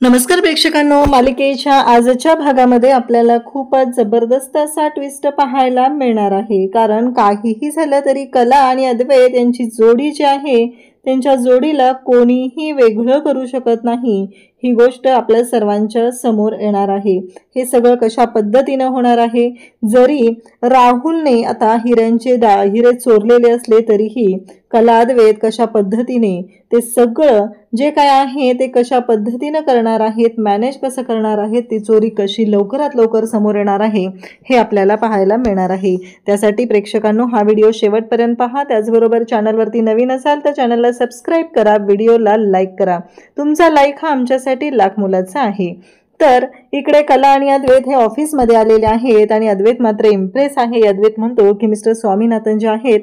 नमस्कार प्रेक्षकांनो, मालिकेच्या आजच्या भागामध्ये आपल्याला खूपच जबरदस्त असा ट्विस्ट पाहायला मिळणार आहे। कारण काहीही झालं तरी कला आणि अद्वैत यांची जोडी जी आहे त्यांच्या जोडीला कोणीही वेगळं करू शकत नाही, ही गोष्ट आपल्या सर्वांच्या समोर येणार आहे। हे सगळं कशा पद्धतीने होणार आहे, जरी राहुलने आता हिरे चोरलेले असले तरीही कला अद्वैत कशा पद्धतीने ते सगळं जे काय आहे ते कशा पद्धतीने करणार आहेत, मॅनेज कसं करणार आहेत, ती चोरी कशी लवकरात लवकर समोर येणार आहे हे आपल्याला पाहायला मिळणार आहे। त्यासाठी प्रेक्षकांनो हा व्हिडिओ शेवटपर्यंत पहा। त्याचबरोबर चॅनलवरती नवीन असाल तर चॅनलला सबस्क्राइब करा, व्हिडिओला लाईक करा। तुमचा लाईक हा आमच्यासाठी लाख मोलाचा आहे। तर इकडे कला आणि अद्वैत हे ऑफिसमध्ये आलेले आहेत आणि अद्वैत मात्र इम्प्रेस आहे। अद्वैत म्हणतो की मिस्टर स्वामीनाथन जे आहेत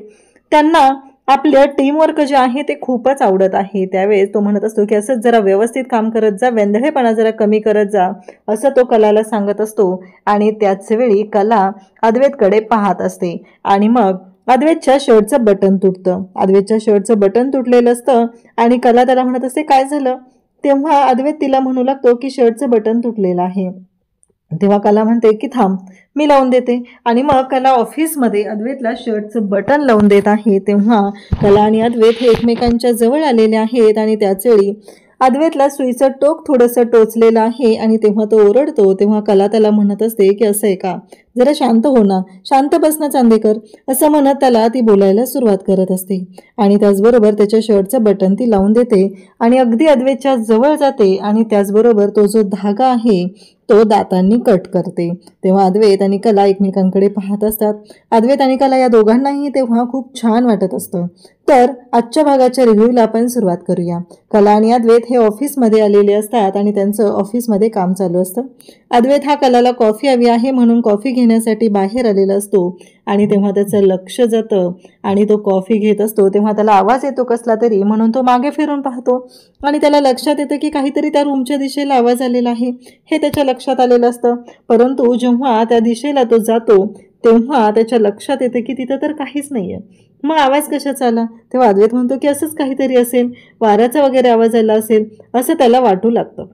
त्यांना आपल्या टीम वर्क जे आहे ते खूपच आवडत आहे। त्यावेळेस तो म्हणत असतो की असंच जरा व्यवस्थित काम करत जा, वेंधळेपणा जरा कमी करत जा, असं तो कलाला सांगत असतो। आणि त्याच वेळी कला अद्वैतकडे पाहत असते आणि मग अद्वैतच्या शर्टचं बटन तुटतं। अद्वैतच्या शर्टचं बटन तुटलेलं असतं आणि कला त्याला म्हणत असते काय झालं, तेव्हा अद्वैत तिला म्हणू लागतो की शर्टचं बटन तुटलेलं आहे। तेव्हा कला म्हणते की थांब मी लावून देते आणि मग कला ऑफिसमध्ये अद्वैतला शर्टचं बटन लावून देत आहे। तेव्हा कला आणि अद्वैत हे एकमेकांच्या जवळ आलेले आहेत आणि त्याच वेळी अद्वैतला सुईचं टोक थोडंसं टोचलेलं आहे आणि तेव्हा तो ओरडतो। तेव्हा कला त्याला म्हणत असते की असं आहे का, जरा शांत हो ना, शांत बस ना चांदेकर, असं म्हणत त्याला ती बोलायला सुरुवात करत असते आणि त्याचबरोबर त्याच्या शर्टचं बटन ती लावून देते आणि अगदी अद्वैतच्या जवळ जाते आणि त्याचबरोबर तो जो धागा आहे तो दातांनी कट करते। तेव्हा अद्वैत आणि कला एकमेकांकडे पाहत असतात। अद्वैत आणि कला या दोघांनाही तेव्हा खूप छान वाटत असतं। तर आजच्या भागाच्या रिव्ह्यूला आपण सुरुवात करूया। कला आणि अद्वैत हे ऑफिसमध्ये आलेले असतात आणि त्यांचं ऑफिसमध्ये काम चालू असतं। अद्वैत हा कलाला कॉफी हवी आहे म्हणून कॉफी घेण्यासाठी बाहेर आलेला असतो आणि तेव्हा त्याचं लक्ष जातं आणि तो कॉफी घेत असतो। तेव्हा त्याला आवाज येतो कसला तरी, म्हणून तो मागे फिरून पाहतो आणि त्याला लक्षात येतं की काहीतरी त्या रूमच्या दिशेला आवाज आलेला आहे, हे त्याच्या लक्षात आलेलं असतं। परंतु जेव्हा त्या दिशेला तो जातो तेव्हा त्याच्या लक्षात येतं की तिथं तर काहीच नाहीये। मग आवाज कशाचा आला, तेव्हा अद्वैत म्हणतो की असंच काहीतरी असेल, वाऱ्याचा वगैरे आवाज आला असेल असं त्याला वाटू लागतं।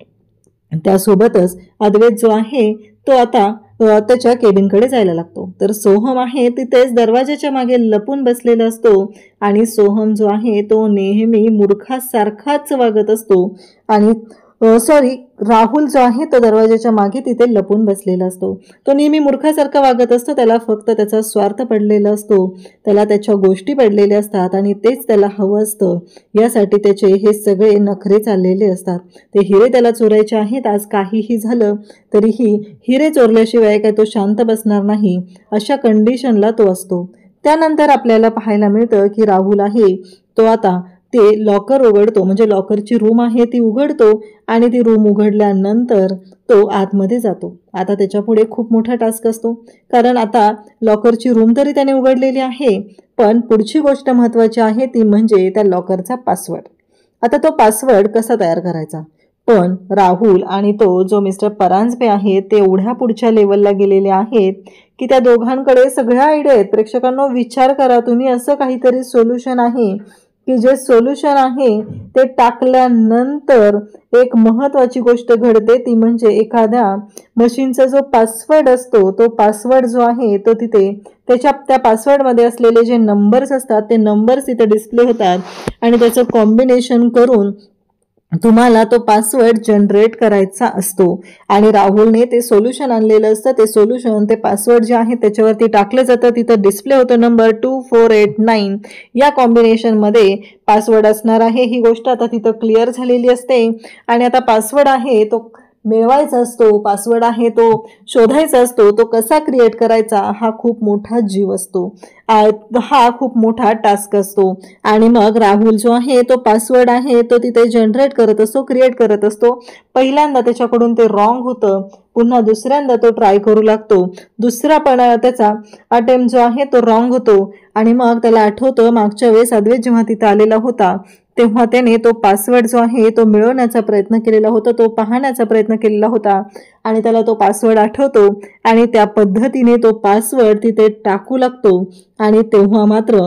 त्यासोबतच अद्वैत जो आहे तो आता त्याच्या केबिनकडे जायला लागतो। तर सोहम आहे तिथेच दरवाजाच्या मागे लपून बसलेला असतो आणि सोहम जो आहे तो नेहमी मूर्खासारखाच वागत असतो आणि राहुल जो आहे तो दरवाजाच्या मागे तिथे लपून बसलेला असतो। तो नेहमी मूर्खासारखा वागत असतो, त्याला फक्त त्याचा स्वार्थ पडलेला असतो, त्याला त्याच्या गोष्टी पडलेल्या असतात आणि तेच त्याला हवं असतं। यासाठी त्याचे हे सगळे नखरे चाललेले असतात। ते हिरे त्याला चोरायचे आहेत, आज काहीही झालं तरीही हिरे चोरल्याशिवाय काय तो शांत बसणार नाही, अशा कंडिशनला तो असतो। त्यानंतर आपल्याला पाहायला मिळतं की राहुल आहे तो आता ते लॉकर उघडतो, म्हणजे लॉकरची रूम आहे ती उघडतो आणि ती रूम उघडल्यानंतर तो आतमध्ये जातो। आता त्याच्या पुढे खूप मोठा टास्क असतो, कारण आता लॉकरची रूम तरी त्याने उघडलेली आहे, पण पुढची गोष्ट महत्त्वाची आहे ती म्हणजे त्या लॉकरचा पासवर्ड। आता तो पासवर्ड कसा तयार करायचा, पण राहुल आणि तो जो मिस्टर परांजपे आहे ते एवढ्या पुढच्या लेवलला गेलेले आहेत की त्या दोघांकडे सगळ्या आयडिया आहेत। प्रेक्षकांनो विचार करा तुम्ही, असं काहीतरी सोल्युशन आहे की जे सोल्युशन आहे ते टाकल्यानंतर एक महत्त्वाची गोष्ट घडते, ती म्हणजे एखाद्या मशीनचा जो पासवर्ड असतो तो पासवर्ड जो आहे तो तिथे त्या पासवर्डमध्ये असलेले जे नंबर्स असतात ते नंबर्स तिथे डिस्प्ले होतात आणि त्याचं कॉम्बिनेशन करून तुम्हाला तो पासवर्ड जनरेट करायचा असतो आणि राहुलने ते सोल्युशन आणलेलं असतं। ते सोल्युशन ते पासवर्ड जे आहे त्याच्यावरती टाकलं जातं, तिथं डिस्प्ले होतं नंबर 2489, या कॉम्बिनेशनमध्ये पासवर्ड असणार आहे। ही गोष्ट आता तिथं क्लिअर झालेली असते आणि आता पासवर्ड आहे तो मिळवायचा असतो, पासवर्ड आहे तो शोधायचा असतो, तो कसा क्रिएट करायचा हा खूप मोठा जीव असतो, हा खूप मोठा टास्क असतो। आणि मग राहुल जो आहे तो पासवर्ड आहे तो तिथे जनरेट करत असतो, क्रिएट करत असतो। पहिल्यांदा त्याच्याकडून ते रॉंग होतं, पुन्हा दुसऱ्यांदा तो ट्राय करू लागतो, दुसरा पण त्याचा अटेम्प्ट जो आहे तो रॉंग होतो आणि मग त्याला आठवतं मागच्या वेळेस अद्वैत जेव्हा तिथे आलेला होता तेव्हा त्याने तो पासवर्ड जो आहे तो मिळवण्याचा प्रयत्न केलेला होता, तो पाहण्याचा प्रयत्न केलेला होता आणि त्याला तो पासवर्ड आठवतो आणि त्या पद्धतीने तो पासवर्ड तिथे टाकू लागतो आणि तेव्हा मात्र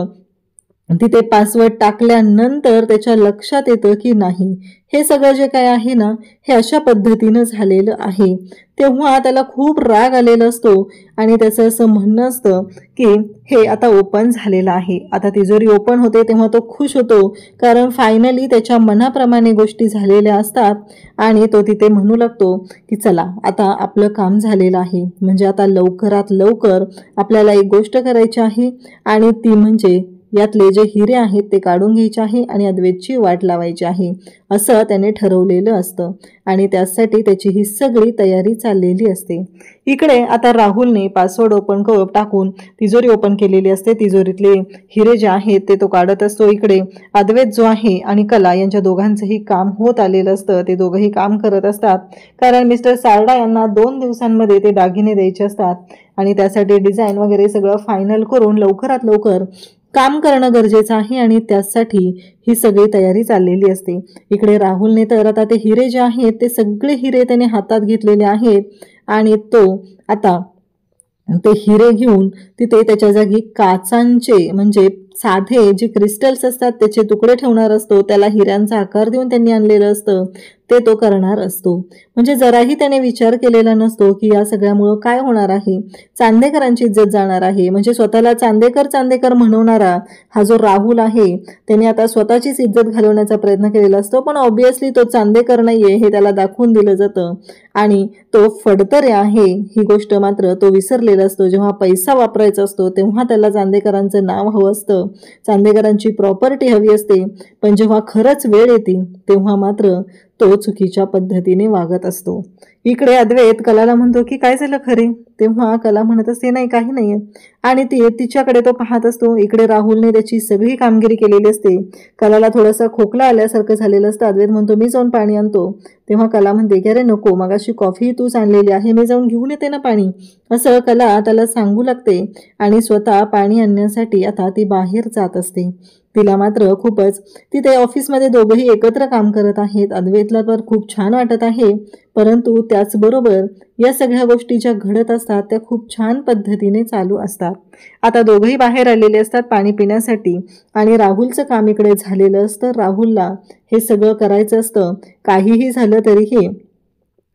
तिथे पासवर्ड टाकल्यानंतर त्याच्या लक्षात येतं की नाही, हे सगळं जे काय आहे ना, हे अशा पद्धतीनं झालेलं आहे. तेव्हा त्याला खूप राग आलेला असतो आणि त्याचं असं म्हणणं असतं की हे आता ओपन झालेलं आहे. आता तिजोरी ओपन होते तेव्हा तो खुश होतो, कारण फायनली त्याच्या मनाप्रमाणे गोष्टी झालेल्या असतात आणि तो तिथे म्हणू लागतो की चला आता आपलं काम झालेलं आहे. म्हणजे आता लवकरात लवकर आपल्याला एक गोष्ट करायची आहे आणि ती म्हणजे यातले जे हिरे आहेत ते काढून घ्यायचे आहे आणि अद्वैतची वाट लावायची आहे, असं त्याने ठरवलेलं असतं आणि त्यासाठी त्याची ही सगळी तयारी चाललेली असते. इकडे आता राहुलने पासवर्ड ओपन टाकून तिजोरी ओपन केलेली असते. तिजोरीतले हिरे जे आहेत ते तो काढत असतो. इकडे अद्वैत जो आहे आणि कला यांच्या दोघांचंही काम होत आलेलं असतं. ते दोघंही काम करत असतात, कारण मिस्टर सारडा यांना 2 दिवसांमध्ये ते दागिने द्यायचे असतात आणि त्यासाठी डिझाईन वगैरे सगळं फायनल करून लवकरात लवकर काम करणं गरजेचं आहे आणि त्यासाठी ही सगळी तयारी चाललेली असते. इकडे राहुलने तर आता ते हिरे जे आहेत ते सगळे हिरे त्याने हातात घेतलेले आहेत आणि तो आता ते हिरे घेऊन तिथे त्याच्या जागी काचांचे म्हणजे साधे जे क्रिस्टल्स असतात त्याचे तुकडे ठेवणार असतो. त्याला हिऱ्यांचा आकार देऊन त्यांनी आणलेलं असतं ते तो करणार असतो. म्हणजे जराही त्याने विचार केलेला नसतो की या सगळ्यामुळं काय होणार आहे, चांदेकरांची इज्जत जाणार आहे. म्हणजे स्वतःला चांदेकर चांदेकर म्हणवणारा हा जो राहुल आहे त्याने आता स्वतःचीच इज्जत घालवण्याचा प्रयत्न केलेला असतो, पण ऑब्विसली तो चांदेकर नाहीये हे त्याला दाखवून दिलं जातं आणि तो फडतरे आहे ही गोष्ट मात्र तो विसरलेला असतो. जेव्हा पैसा वापरायचा असतो तेव्हा त्याला चांदेकरांचं नाव हवं असतं, चांदेकरांची प्रॉपर्टी हवी असते, पण जेव्हा खरंच वेळ येते तेव्हा मात्र तो चुकीच्या पद्धतीने वागत असतो. इकडे अद्वैत कलाला म्हणतो की काय झालं खरे, तेव्हा कला म्हणत असते नाही काही नाहीये आणि तिच्याकडे तो पाहत असतो. इकडे राहुलने त्याची सगळी कामगिरी केलेली असते. कलाला थोडासा खोकला आल्यासारखं झालेलं असतं. अद्वैत म्हणतो मी जाऊन पाणी आणतो. तेव्हा कला म्हणते की अरे नको, मगाशी कॉफी तूच आणलेली आहे, मी जाऊन घेऊन येते ना पाणी, असं कला त्याला सांगू लागते आणि स्वतः पाणी आणण्यासाठी आता ती बाहेर जात असते. तिला मात्र खूपच तिथे ऑफिसमध्ये दोघंही एकत्र काम करत आहेत. अद्वैतला तर खूप छान वाटत आहे, परंतु त्याचबरोबर या सगळ्या गोष्टी ज्या घडत असतात त्या खूप छान पद्धतीने चालू असतात. आता दोघंही बाहेर आलेले असतात पाणी पिण्यासाठी आणि राहुलचं काम इकडे झालेलं असतं. राहुलला हे सगळं करायचं असतं. काहीही झालं तरीही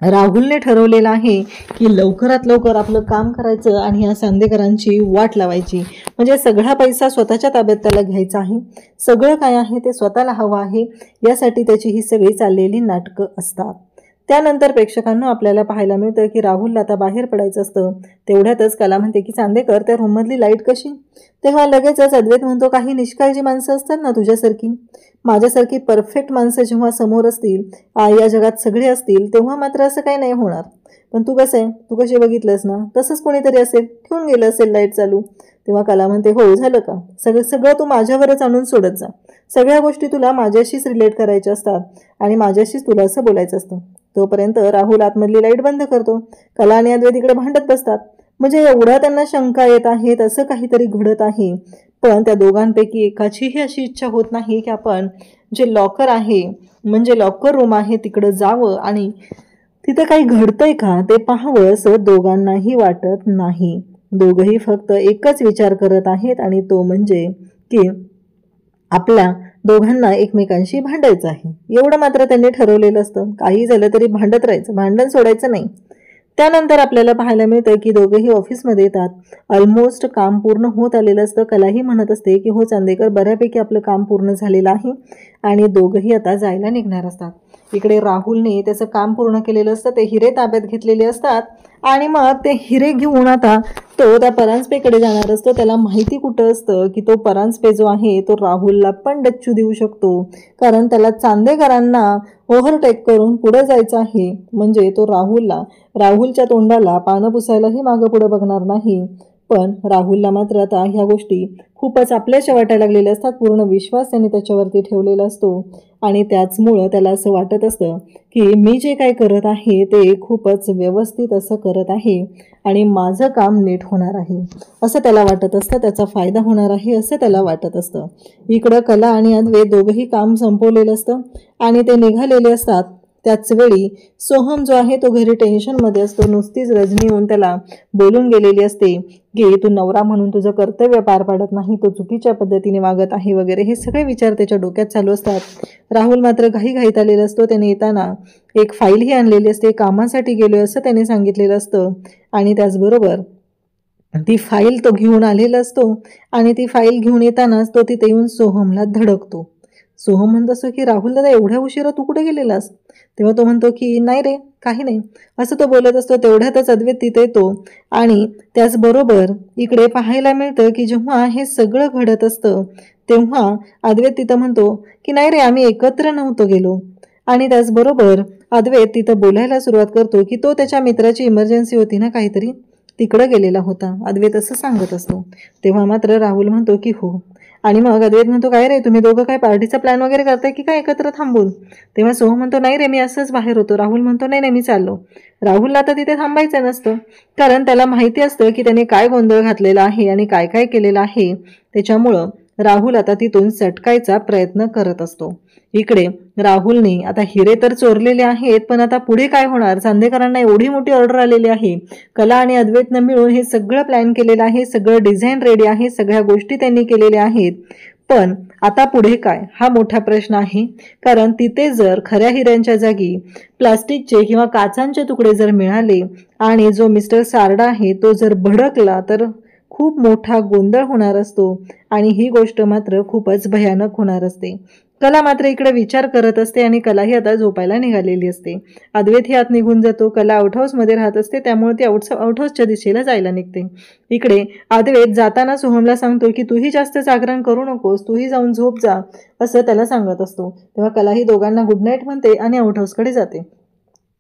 राहुलने ठरवलेलं आहे की लवकरात लवकर आपलं काम करायचं आणि या चांदेकरांची वाट लावायची. म्हणजे सगळा पैसा स्वतःच्या ताब्यात त्याला घ्यायचा आहे, सगळं काय आहे ते स्वतःला हवं आहे, यासाठी त्याची ही सगळी चाललेली नाटकं असतात. त्यानंतर प्रेक्षकांना आपल्याला पाहायला मिळतं की राहुलला आता बाहेर पडायचं असतं. तेवढ्यातच कला म्हणते की चांदेकर त्या रूममधली लाईट कशी, तेव्हा लगेचच अद्वैत म्हणतो काही निष्काळजी माणसं असतात ना तुझ्यासारखी, माझ्यासारखी परफेक्ट माणसं जेव्हा समोर असतील, या जगात सगळे असतील, तेव्हा मात्र असं काही नाही होणार. पण तू कसं आहे, तू कसे बघितलंस ना तसंच कोणीतरी असेल, ठेवून गेलं असेल लाईट चालू. तेव्हा कला म्हणते हो झालं का, सगळं तू माझ्यावरच आणून सोडत जा, सगळ्या गोष्टी तुला माझ्याशीच रिलेट करायच्या असतात आणि माझ्याशीच तुला असं बोलायचं असतं. तोपर्यंत राहुल आतमधली लाईट बंद करतो. कला आणि अद्वैत इकडे भांडत बसतात. म्हणजे एवढा त्यांना शंका येत आहे, असं काहीतरी घडत आहे, पण त्या दोघांपैकी एकाचीही अशी इच्छा होत नाही की आपण जे लॉकर आहे म्हणजे लॉकर रूम आहे तिकडं जावं आणि तिथं काही घडतंय का ते पाहावं, असं दोघांनाही वाटत नाही. दोघंही फक्त एकच विचार करत आहेत आणि तो म्हणजे की आपल्या दोघांना एकमेकांशी भांडायचं आहे. एवढं मात्र त्यांनी ठरवलेलं असतं. काही झालं तरी भांडत राहायचं, भांडण सोडायचं नाही. त्यानंतर आपल्याला पाहायला मिळतं की दोघेही ऑफिसमध्ये येतात. ऑलमोस्ट काम पूर्ण होत आलेलं असतं. कलाही म्हणत असते की हो चांदेकर, बऱ्यापैकी आपलं काम पूर्ण झालेलं आहे आणि दोघंही आता जायला निघणार असतात. इकडे राहुलने त्याचं काम पूर्ण केलेलं असतं. ते हिरे ताब्यात घेतलेले असतात आणि मग ते हिरे घेऊन आता तो त्या परांजपेकडे जाणार असतो. त्याला माहिती कुठं असतं की तो परांजपे जो आहे तो राहुलला पण डच्चू देऊ शकतो, कारण त्याला चांदेकरांना ओव्हरटेक करून पुढे जायचं आहे. म्हणजे तो राहुलच्या तोंडाला पानं पुसायलाही मागं पुढं बघणार नाही. पण राहुलला मात्र आता ह्या गोष्टी खूपच आपल्याच्या वाटायला लागलेल्या असतात. पूर्ण विश्वास त्याने त्याच्यावरती ठेवलेला असतो आणि त्याचमुळं त्याला असं वाटत असतं की मी जे काय करत आहे ते खूपच व्यवस्थित असं करत आहे आणि माझं काम नीट होणार आहे असं त्याला वाटत असतं, त्याचा फायदा होणार आहे असं त्याला वाटत असतं. इकडं कला आणि अद्वैत दोघंही काम संपवलेलं असतं आणि ते निघालेले असतात. त्याच वेळी सोहम जो आहे तो घरी टेन्शनमध्ये असतो. नुसतीच रजनी येऊन त्याला बोलून गेलेली असते की तू नवरा म्हणून तुझं कर्तव्य पार पाडत नाही, तो चुकीच्या पद्धतीने वागत आहे वगैरे. हे सगळे विचार त्याच्या डोक्यात चालू असतात. राहुल मात्र घाईघाईत आलेला असतो. त्याने येताना एक फाईलही आणलेली असते. कामासाठी गेलोय असं त्याने सांगितलेलं असतं आणि त्याचबरोबर ती फाईल तो घेऊन आलेला असतो आणि ती फाईल घेऊन येतानाच तो तिथे येऊन सोहमला धडकतो. सोहम म्हणत असतो की राहुल दादा, एवढ्या उशिरा तू कुठे गेलेलास? तेव्हा तो म्हणतो की नाही रे, काही नाही, असं तो बोलत असतो. तेवढ्यातच अद्वैत तिथे येतो आणि त्याचबरोबर इकडे पाहायला मिळतं की जेव्हा हे सगळं घडत असतं तेव्हा अद्वैत तिथं म्हणतो की नाही रे, आम्ही एकत्र नव्हतो गेलो. आणि त्याचबरोबर अद्वैत तिथं बोलायला सुरुवात करतो की तो त्याच्या मित्राची इमर्जन्सी होती ना काहीतरी, तिकडं गेलेला होता. अद्वैत असं सांगत असतो. तेव्हा मात्र राहुल म्हणतो की हो. आणि मग अद्वैत म्हणतो काय रे, तुम्ही दोघं काय पार्टीचा प्लॅन वगैरे करताय की काय एकत्र थांबून? तेव्हा सोहम म्हणतो नाही रे, मी असंच बाहेर होतो. राहुल म्हणतो नाही नाही, मी चाललो. राहुलला तर तिथे थांबायचं नसतं, कारण त्याला माहिती असतं की त्याने काय गोंधळ घातलेला आहे आणि काय काय केलेलं आहे. त्याच्यामुळं राहुल आता तिथून सटकायचा प्रयत्न करत असतो. इकडे राहुलने आता हिरे तर चोरलेले आहेत, पण आता पुढे काय होणार? चांदेकरांना एवढी मोठी ऑर्डर आलेली आहे. कला आणि अद्वैतनं मिळून हे सगळं प्लॅन केलेलं आहे, सगळं डिझाईन रेडी आहे, सगळ्या गोष्टी त्यांनी केलेल्या आहेत. पण आता पुढे काय, हा मोठा प्रश्न आहे. कारण तिथे जर खऱ्या हिऱ्यांच्या जागी प्लास्टिकचे किंवा काचांचे तुकडे जर मिळाले आणि जो मिस्टर सारडा आहे तो जर भडकला तर खूप मोठा गोंधळ होणार असतो आणि ही गोष्ट मात्र खूपच भयानक होणार असते. कला मात्र इकडे विचार करत असते आणि कलाही आता झोपायला निघालेली असते. अद्वैत ही आत निघून जातो. कला आउटहाऊसमध्ये राहत असते, त्यामुळे ती आउटहाऊसच्या दिशेला जायला निघते. इकडे अद्वैत जाताना सोहमला सांगतो की तूही जास्त जागरण करू नकोस, तूही जाऊन झोप जा, असं त्याला सांगत असतो. तेव्हा कलाही दोघांना गुड नाईट म्हणते आणि आउटहाऊसकडे जाते.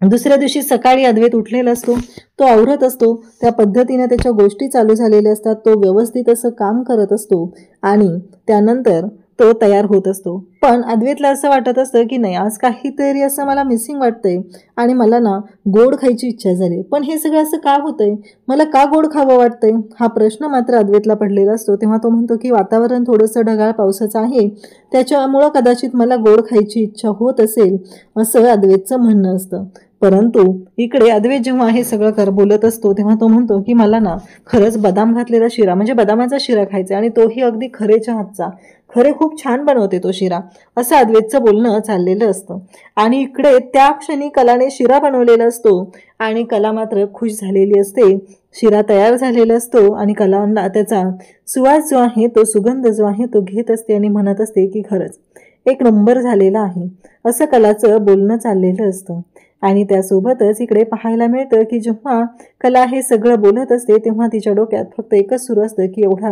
दुसऱ्या दिवशी सकाळी अद्वैत उठलेला असतो. तो आवरत असतो. त्या पद्धतीने त्याच्या गोष्टी चालू झालेल्या असतात. तो व्यवस्थित असं काम करत असतो आणि त्यानंतर तो तयार होत असतो. पण अद्वैतला असं वाटत असतं की नाही, आज काहीतरी असं मला मिसिंग वाटतंय आणि मला ना गोड खायची इच्छा झाली. पण हे सगळं असं का होतंय? मला का गोड खावं वाटतंय? हा प्रश्न मात्र अद्वैतला पडलेला असतो. तेव्हा तो म्हणतो की वातावरण थोडंसं ढगाळ पावसाचं आहे, त्याच्यामुळं कदाचित मला गोड खायची इच्छा होत असेल, असं अद्वैतचं म्हणणं असतं. परंतु इकडे अद्वैत जेव्हा हे सगळं बोलत असतो तेव्हा तो म्हणतो की मला ना खरंच बदाम घातलेला शिरा म्हणजे बदामाचा शिरा खायचा आणि तोही अगदी खरेच्या हातचा. खरे खूप छान बनवते तो शिरा, असं अद्वैतचं बोलणं चाललेलं असतं. आणि इकडे त्या क्षणी कलाने शिरा बनवलेला असतो आणि कला मात्र खुश झालेली असते. शिरा तयार झालेला असतो आणि कलांना त्याचा सुवास जो आहे, तो सुगंध जो आहे तो घेत असते आणि म्हणत असते की खरंच एक नंबर झालेला आहे, असं कलाचं बोलणं चाललेलं असतं. आणि त्यासोबतच इकडे पाहायला मिळतं की जेव्हा कला हे सगळं बोलत असते तेव्हा तिच्या डोक्यात फक्त एकच सुरू असतं की एवढा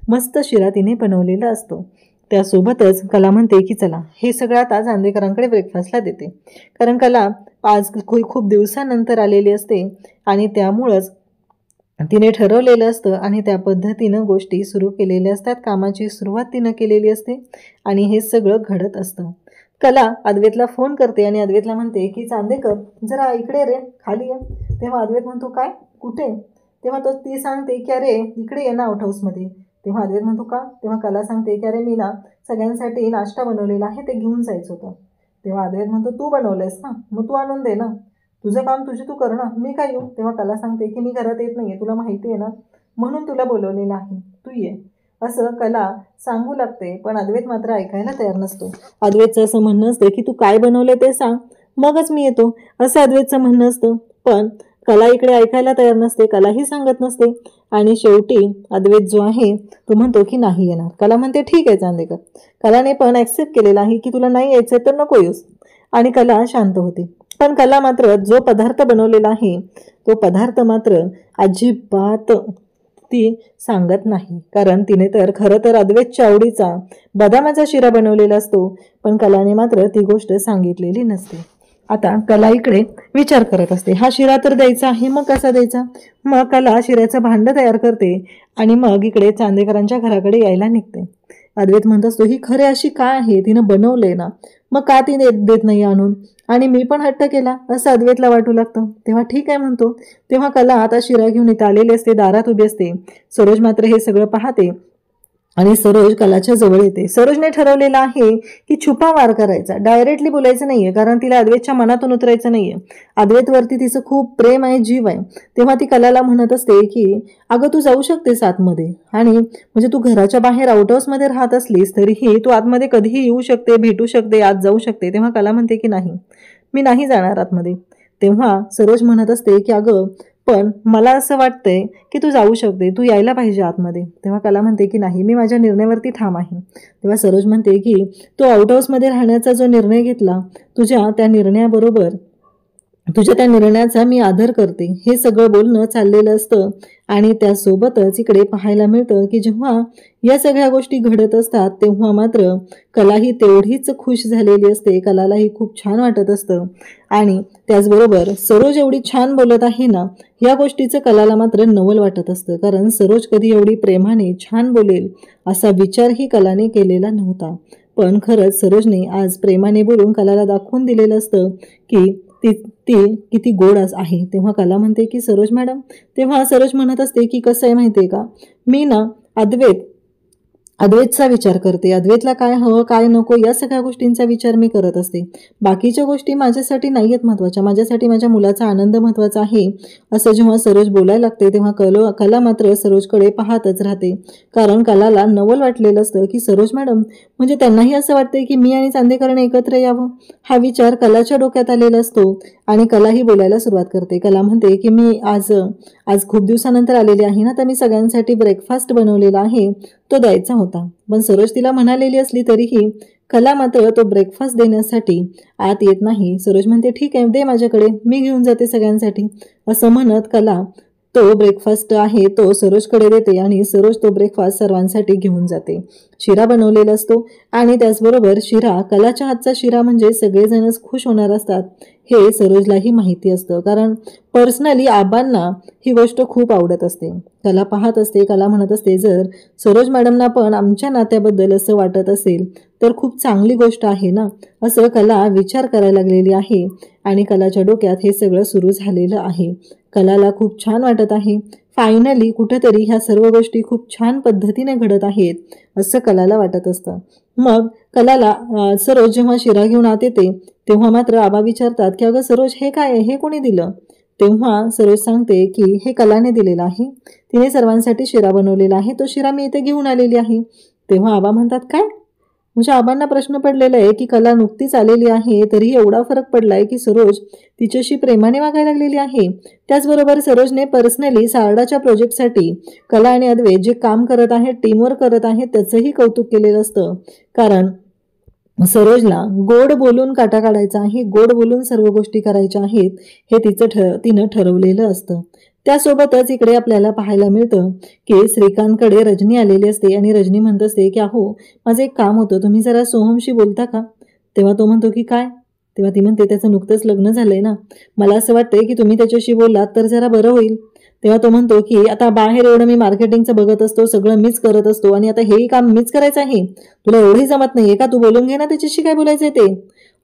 मस्त शिरा तिने बनवलेला असतो. त्यासोबतच कला म्हणते की चला हे सगळं आता चांदेकरांकडे ब्रेकफास्टला देते, कारण कला आज खूप दिवसानंतर आलेली असते आणि त्यामुळंच तिने ठरवलेलं असतं आणि त्या पद्धतीनं गोष्टी सुरू केलेल्या असतात. कामाची सुरुवात तिनं केलेली असते आणि हे सगळं घडत असतं. कला अद्वैतला फोन करते आणि अद्वैतला म्हणते की चांदेकर जरा इकडे रे, खाली ये. तेव्हा अद्वैत म्हणतो काय, कुठे? तेव्हा ती सांगते की अरे इकडे ये ना आउटहाऊसमध्ये. तेव्हा अद्वैत म्हणतो का? तेव्हा कला सांगते की अरे मी ना सगळ्यांसाठी नाश्ता बनवलेला आहे, ते घेऊन जायचं होतं. तेव्हा अद्वैत म्हणतो तू बनवलंयस ना, मग तू आणून दे ना, तुझं काम तू कर ना, मी काय येऊ? तेव्हा कला सांगते की मी घरात येत नाहीये, तुला माहिती आहे ना, म्हणून तुला बोलवलेलं आहे, तू ये, असं कला सांगू लागते. पण अद्वैत मात्र ऐकायला तयार नसतो. अद्वैतचं असं म्हणणं असतं की तू काय बनवलं ते सांग, मगच मी येतो, असं अद्वैतचं म्हणणं असतं. पण कला इकडे ऐकायला तयार नसते, कलाही सांगत नसते आणि शेवटी अद्वैत जो आहे तो म्हणतो की नाही येणार. कला म्हणते ठीक आहे चांदेकर. कलाने पण ॲक्सेप्ट केलेला आहे की तुला नाही यायचं तर नको येऊस आणि कला शांत होते. पण कला मात्र जो पदार्थ बनवलेला आहे तो पदार्थ मात्र अजिबात ती सांगत नाही, कारण तिने तर खरं तर अद्वैतच्या आवडीचा बदामाचा शिरा बनवलेला असतो, पण कलाने मात्र ती गोष्ट सांगितलेली नसते. आता कला इकडे विचार करत असते, हा शिरा तर द्यायचा आहे, मग कसा द्यायचा? मग कला शिऱ्याचं भांडं तयार करते आणि मग इकडे चांदेकरांच्या घराकडे यायला निघते. अद्वैत म्हणत असतो ही खरे अशी काय आहे, तिनं बनवलंय ना, मग का तिने देत नाही आणून, आणि मी पण हट्ट केला असं अद्वैतला वाटू लागतं. तेव्हा ठीक आहे म्हणतो. तेव्हा कला आता शिरा घेऊन इथं आलेली असते, दारात उभी असते. सरोज मात्र हे सगळं पाहते आणि सरोज कलाच्या जवळ येते. सरोजने ठरवलेलं आहे की छुपा वार करायचा, डायरेक्टली बोलायचं नाहीये, कारण तिला अद्वैतच्या मनातून उतरायचं नाहीये. अद्वैतवरती तिचं खूप प्रेम आहे, जीव आहे. तेव्हा ती कलाला म्हणत असते की अगं तू जाऊ शकतेस आतमध्ये, आणि म्हणजे तू घराच्या बाहेर आउट हाऊसमध्ये राहत असलीस तरीही तू आतमध्ये कधीही येऊ शकते, भेटू शकते, आत जाऊ शकते. तेव्हा कला म्हणते की नाही, मी नाही जाणार आतमध्ये. तेव्हा सरोज म्हणत असते की अगं पण मला असं वाटतंय की तू जाऊ शकते, तू यायला पाहिजे आतमध्ये. तेव्हा कला म्हणते की नाही, मी माझ्या निर्णयावरती ठाम आहे. तेव्हा सरोज म्हणते की तू आउट हाऊसमध्ये राहण्याचा जो निर्णय घेतला, तुझ्या त्या निर्णयाचा मी आदर करते. हे सगळं बोलणं चाललेलं असतं आणि त्यासोबतच इकडे पाहायला मिळतं की जेव्हा या सगळ्या गोष्टी घडत असतात तेव्हा मात्र कलाही तेवढीच खुश झालेली असते. कलालाही खूप छान वाटत असतं आणि त्याचबरोबर सरोज एवढी छान बोलत आहे ना, या गोष्टीचं कलाला मात्र नवल वाटत असतं, कारण सरोज कधी एवढी प्रेमाने छान बोलेल असा विचारही कलाने केलेला नव्हता. पण खरंच सरोजने आज प्रेमाने बोलून कलाला दाखवून दिलेलं असतं की ती किती गोड आहे. तेव्हा कला म्हणते की सरोज मॅडम, तेव्हा सरोज म्हणत असते की कसं आहे माहिती आहे का, मी ना अद्वैतचा विचार करते. अद्वैतला काय हवं काय नको या सगळ्या गोष्टींचा विचार मी करत असते. बाकीच्या गोष्टी माझ्यासाठी नाही आहेत महत्त्वाच्या, माझ्यासाठी माझ्या मुलाचा आनंद महत्त्वाचा आहे. असं जेव्हा सरोज बोलायला लागते तेव्हा कला मात्र सरोजकडे पाहतच राहते, कारण कलाला नवल वाटलेलं असतं की सरोज मॅडम म्हणजे त्यांनाही असं वाटतंय की मी आणि चांदेकरने एकत्र यावं. हा विचार कलाच्या डोक्यात आलेला असतो आणि कलाही बोलायला सुरुवात करते. कला म्हणते की मी आज खूप दिवसानंतर आलेली आहे ना, तर मी सगळ्यांसाठी ब्रेकफास्ट बनवलेला आहे, तो द्यायचा होता. पण सरोज तिला म्हणालेली असली तरीही कला मात्र तो ब्रेकफास्ट देण्यासाठी आत येत नाही. सरोज म्हणते ठीक आहे, दे माझ्याकडे, मी घेऊन जाते सगळ्यांसाठी. असं म्हणत कला तो ब्रेकफास्ट आहे तो सरोजकडे देते आणि सरोज तो ब्रेकफास्ट सर्वांसाठी घेऊन जाते. शिरा बनवलेला असतो आणि त्याचबरोबर शिरा, कलाच्या हातचा शिरा म्हणजे सगळेजणच खुश होणार असतात हे सरोजलाही माहिती असतं, कारण पर्सनली आबांना ही गोष्ट खूप आवडत असते. कला पाहत असते, कला म्हणत असते जर सरोज मॅडमना पण आमच्या नात्याबद्दल असं वाटत असेल तर खूप चांगली गोष्ट आहे ना, असं कला विचार करायला लागलेली आहे आणि कलाच्या डोक्यात हे सगळं सुरू झालेलं आहे. कलाला खूप छान वाटत आहे. फायनली कुठेतरी ह्या सर्व गोष्टी खूप छान पद्धतीने घडत आहेत असं कलाला वाटत असतं. मग कलाला सरोज जेव्हा शिरा घेऊन आत येते तेव्हा मात्र आबा विचारतात की अगं सरोज हे काय आहे, हे कोणी दिलं? तेव्हा सरोज सांगते की हे कलाने दिलेलं आहे, तिने सर्वांसाठी शिरा बनवलेला आहे, तो शिरा मी इथे घेऊन आलेली आहे. तेव्हा आबा म्हणतात काय, म्हणजे आबांना प्रश्न पडलेला आहे की कला नुकतीच आलेली आहे तरी एवढा फरक पडलाय की सरोज तिच्याशी प्रेमाने वागायला लागलेली आहे. त्याचबरोबर सरोजने पर्सनली सारडाच्या प्रोजेक्टसाठी कला आणि अद्वैत जे काम करत आहेत, टीमवर्क करत आहेत, त्याचंही कौतुक केलेलं असतं, कारण सरोजला गोड बोलून काटा काढायचा आहे, गोड बोलून सर्व गोष्टी करायच्या आहेत हे तिनं ठरवलेलं असतं. त्यासोबतच इकडे आपल्याला पाहायला मिळतं की श्रीकांतकडे रजनी आलेली असते आणि रजनी म्हणत असते की अहो माझं एक काम होतं, तुम्ही जरा सोहमशी बोलता का? तेव्हा तो म्हणतो की काय? तेव्हा ती म्हणते त्याचं नुकतंच लग्न झालंय ना, मला असं वाटतंय की तुम्ही त्याच्याशी बोललात तर जरा बरं होईल. तेव्हा तो म्हणतो की आता बाहेर एवढं मी मार्केटिंगचं बघत असतो, सगळं मीच करत असतो आणि आता हेही काम मीच करायचं आहे, तुला एवढंही जमत नाहीये का? तू बोलून घे ना त्याच्याशी, काय बोलायचंय ते.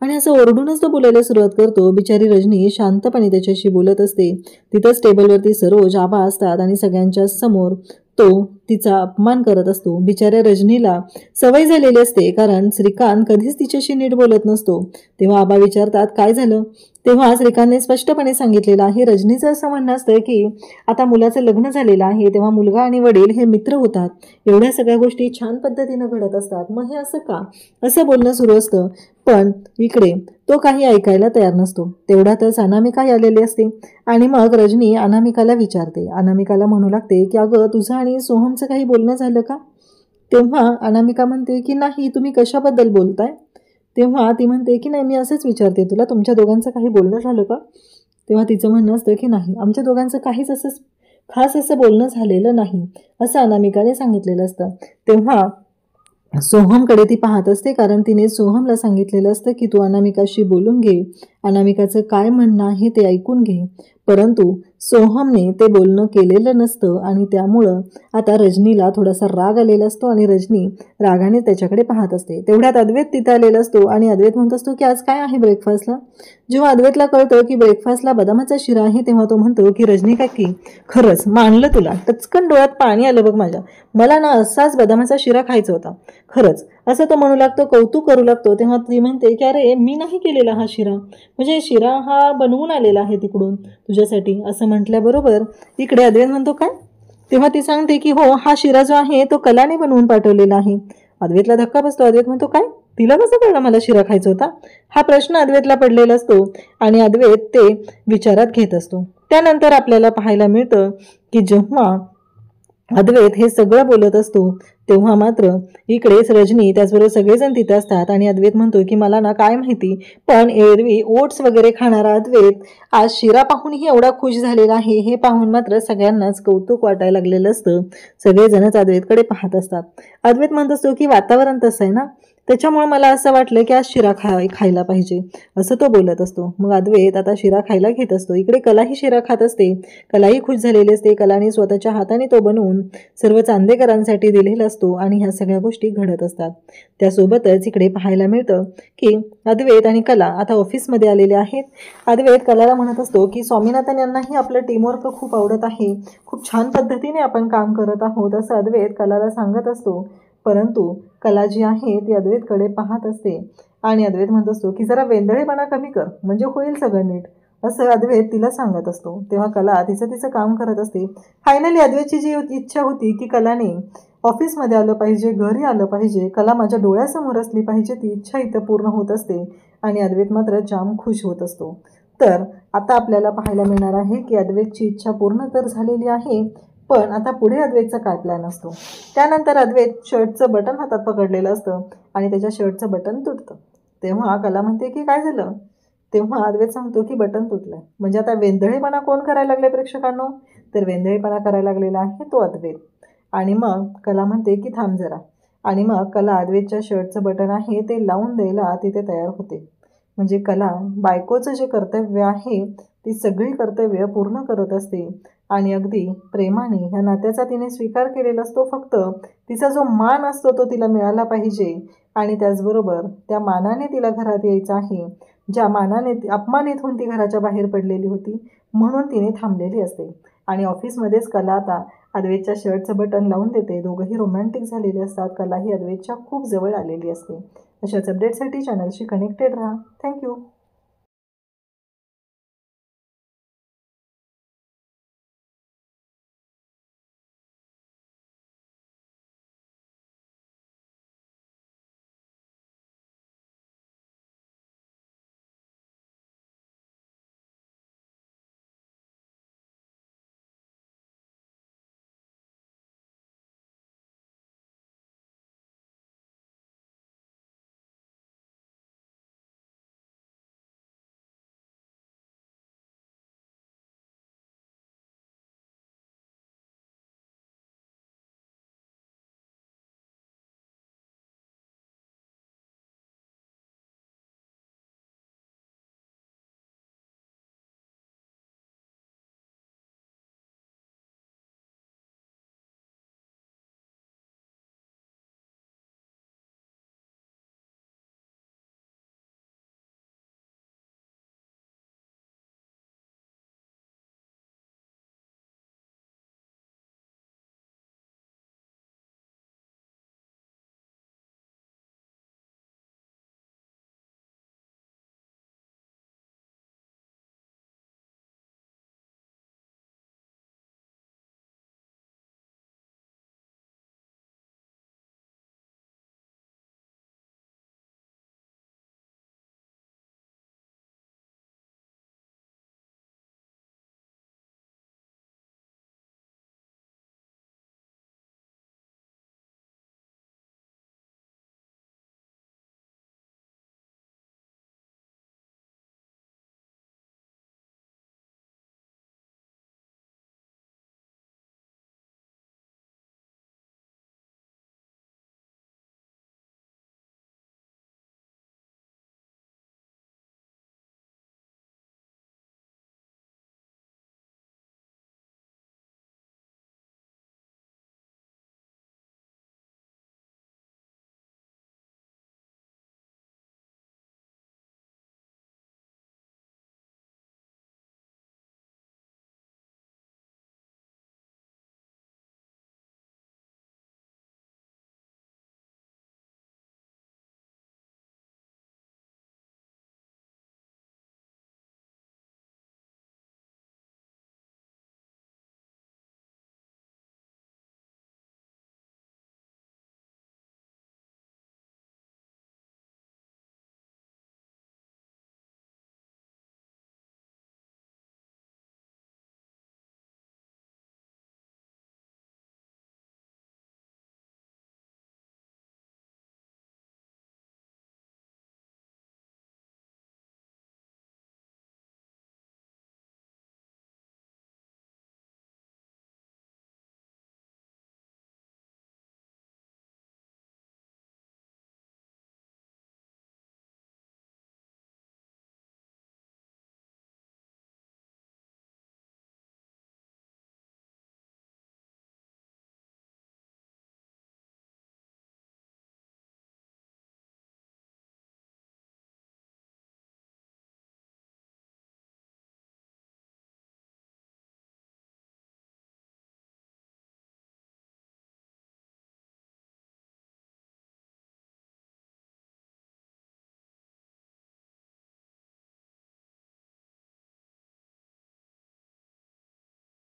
आणि असं ओरडूनच तो बोलायला सुरुवात करतो. बिचारी रजनी शांतपणे त्याच्याशी बोलत असते. तिथंच टेबलवरती सरोज आबा असतात आणि सगळ्यांच्या समोर तो तिचा अपमान करत असतो. बिचाऱ्या रजनीला सवय झालेली असते, कारण श्रीकांत कधीच तिच्याशी नीट बोलत नसतो. तेव्हा आबा विचारतात काय झालं? तेव्हा श्रीकांतने स्पष्टपणे सांगितलेलं आहे. रजनीचं असं म्हणणं असतं की आता मुलाचं लग्न झालेलं आहे, तेव्हा मुलगा आणि वडील हे मित्र होतात, एवढ्या सगळ्या गोष्टी छान पद्धतीनं घडत असतात, मग हे असं का, असं बोलणं सुरू असतं. पण इकडे तो काही ऐकायला तयार नसतो. तेवढ्यातच अनामिका आलेली असते आणि मग रजनी अनामिकाला विचारते. अनामिकाला म्हणू लागते की अगं तुझं आणि सोहमचं काही बोलणं झालं का? तेव्हा अनामिका म्हणते की नाही, तुम्ही कशाबद्दल बोलताय? तेव्हा ती म्हणते की नाही, मी असंच विचारते तुला, तुमच्या दोघांचं काही बोलणं झालं का? तेव्हा तिचं म्हणणं असतं की नाही, आमच्या दोघांचं काहीच असं खास असं बोलणं झालेलं नाही, असं अनामिकाने सांगितलेलं असतं. तेव्हा सोहमकडे ती पाहत असते, कारण तिने सोहमला सांगितलेलं असतं की तू अनामिकाशी बोलून घे, अनामिकाचं काय म्हणणं आहे ते ऐकून घे. परंतु सोहमने ते बोलणं केलेलं नसतं आणि त्यामुळं आता रजनीला थोडासा राग आलेला असतो आणि रजनी रागाने त्याच्याकडे पाहत असते. तेवढ्यात अद्वैत तिथं आलेला असतो आणि अद्वैत म्हणत असतो की आज काय आहे ब्रेकफास्टला. जेव्हा अद्वैतला कळतं की ब्रेकफास्टला बदामाचा शिरा आहे तेव्हा तो म्हणतो की रजनी काकी खरंच मानलं तुला, टचकन डोळ्यात पाणी आलं बघ माझ्या, मला ना असाच बदामाचा शिरा खायचा होता खरंच, असं तो म्हणू लागतो, कौतुक करू लागतो. तेव्हा ती म्हणते की अरे मी नाही केलेला हा शिरा, म्हणजे शिरा हा बनवून आलेला आहे तिकडून तुझ्यासाठी, असं म्हटल्याबरोबर इकडे अद्वैत म्हणतो काय. तेव्हा ती सांगते की हो हा शिरा जो आहे तो कलाने बनवून पाठवलेला आहे. अद्वैतला धक्का बसतो. अद्वैत म्हणतो काय, तिला कसं कळलं मला शिरा खायचा होता, हा प्रश्न अद्वैतला पडलेला असतो आणि अद्वैत ते विचारात घेत असतो. त्यानंतर आपल्याला पाहायला मिळतं की जेव्हा अद्वैत हे सगळं बोलत असतो तेव्हा मात्र इकडेच रजनी त्याचबरोबर सगळेजण तिथे असतात आणि अद्वैत म्हणतो की मला ना काय माहिती, पण एरवी ओट्स वगैरे खाणारा अद्वैत आज शिरा पाहूनही एवढा खुश झालेला आहे, हे पाहून मात्र सगळ्यांनाच कौतुक वाटायला लागलेलं असतं. सगळेजणच अद्वैतकडे पाहत असतात. अद्वैत म्हणत असतो की वातावरण तसं आहे ना, त्याच्यामुळे मला असं वाटलं की आज शिरा खायला पाहिजे, असं तो बोलत असतो. मग अद्वैत आता शिरा खायला घेत असतो. इकडे कलाही शिरा खात असते. कलाही खुश झालेली असते. कलाने स्वतःच्या हाताने तो बनवून सर्व चांदेकरांसाठी दिलेला असतो आणि ह्या सगळ्या गोष्टी घडत असतात. त्यासोबतच इकडे पाहायला मिळतं की अद्वैत आणि कला आता ऑफिसमध्ये आलेले आहेत. अद्वैत कलाला म्हणत असतो की स्वामीनाथन यांनाही आपलं टीमवर्क खूप आवडत आहे, खूप छान पद्धतीने आपण काम करत आहोत, असं अद्वैत कलाला सांगत असतो. परंतु कला जी आहे ती अद्वैतकडे पाहत असते आणि अद्वैत म्हणत असतो की जरा वेंदळेपणा कमी कर, म्हणजे होईल सगळं नीट, असं अद्वैत तिला सांगत असतो. तेव्हा कला तिचं काम करत असते. फायनली अद्वैतची जी इच्छा होती की कलाने ऑफिसमध्ये आलं पाहिजे, घरी आलं पाहिजे, कला माझ्या डोळ्यासमोर असली पाहिजे, ती इच्छा इथं पूर्ण होत असते आणि अद्वैत मात्र जाम खुश होत असतो. तर आता आपल्याला पाहायला मिळणार आहे की अद्वैतची इच्छा पूर्ण तर झालेली आहे, पण आता पुढे अद्वैतचा काय प्लॅन असतो. त्यानंतर अद्वैत शर्टचं बटन हातात पकडलेलं असतं आणि त्याच्या शर्टचं बटन तुटतं. तेव्हा कला म्हणते की काय झालं. तेव्हा अद्वैत सांगतो की बटन तुटलंय. म्हणजे आता वेंधळेपणा कोण करायला लागले प्रेक्षकांनो, तर वेंधळेपणा करायला लागलेला आहे तो अद्वैत. आणि मग कला म्हणते की थांब जरा, आणि मग कला अद्वैतच्या शर्टचं बटन आहे ते लावून द्यायला तिथे तयार होते. म्हणजे कला बायकोचं जे कर्तव्य आहे ती सगळी कर्तव्य पूर्ण करत असते आणि अगदी प्रेमाने ह्या नात्याचा तिने स्वीकार केलेला असतो. फक्त तिचा जो मान असतो तो तिला मिळाला पाहिजे आणि त्याचबरोबर त्या मानाने तिला घरात यायचं आहे. ज्या मानाने अपमानित होऊन ती घराच्या बाहेर पडलेली होती म्हणून तिने थांबलेली असते. आणि ऑफिसमध्येच कला आता अद्वैतच्या शर्टचं बटन लावून देते. दोघंही रोमॅन्टिक झालेले असतात. कला ही अद्वैतच्या खूप जवळ आलेली असते. अशाच अपडेटसाठी चॅनलशी कनेक्टेड राहा. थँक्यू.